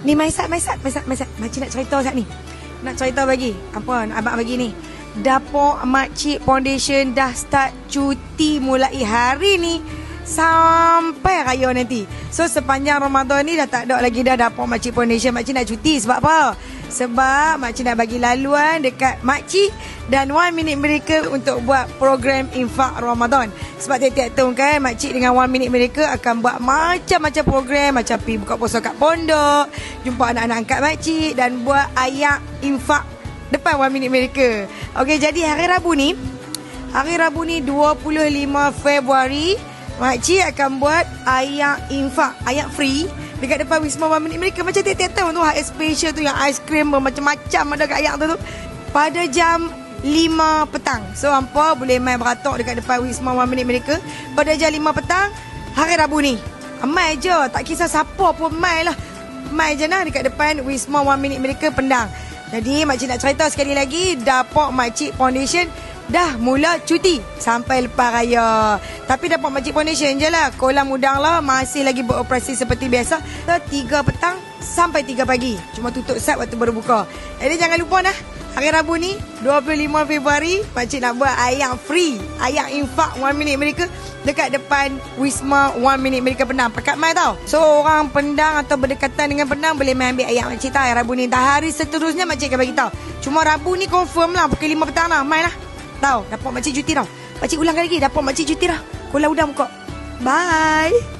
Ni Maisat. Makcik nak cerita saat ni. Nak cerita bagi. Apa abang bagi ni. Dapur Makcik Foundation dah start cuti mulai hari ni sampai raya nanti. So sepanjang Ramadan ni dah tak ada lagi dah Dapur Makcik Foundation. Makcik nak cuti sebab apa? Sebab makcik nak bagi laluan dekat makcik dan 1 Minute Miracle untuk buat program infak Ramadan. Sebab tiap-tiap tahun kan makcik dengan 1 Minute Miracle akan buat macam-macam program, macam pergi buka puasa kat pondok, jumpa anak-anak angkat makcik dan buat ayak infak depan 1 Minute Miracle. Okey, jadi hari Rabu ni 25 Februari makcik akan buat ayak infak, ayak free dekat depan Wisma 1 Minute Miracle. Macam tiap-tiap tahun tu hak special tu yang aiskrim bermacam-macam ada kat ayak tu pada jam 5 petang. So hampa boleh main beratok dekat depan Wisma 1 Minute Miracle pada jam 5 petang hari Rabu ni. Mai je, tak kisah siapa pun mai lah. Mai je nah dekat depan Wisma 1 Minute Miracle Pendang. Jadi makcik nak cerita sekali lagi, Dapur Makcik Foundation dah mula cuti sampai lepas raya. Tapi Dapur Makcik Foundation je lah, kolam udang lah masih lagi beroperasi seperti biasa 3 petang sampai 3 pagi. Cuma tutup sat waktu baru buka. Jadi jangan lupa dah, hari Rabu ni 25 Februari makcik nak buat ayak free, ayak infak 1 Minute Miracle dekat depan Wisma 1 Minute Miracle Pendang. Pekat mai tau. So orang Pendang atau berdekatan dengan Pendang boleh main ambil ayak makcik tahu hari Rabu ni. Dah hari seterusnya makcik akan bagi tahu. Cuma Rabu ni confirm lah pukul 5 petang lah. Main lah. Tahu, Dapur makcik cuti tau. Makcik ulang lagi, Dapur makcik cuti dah. Kolam udang buka. Bye.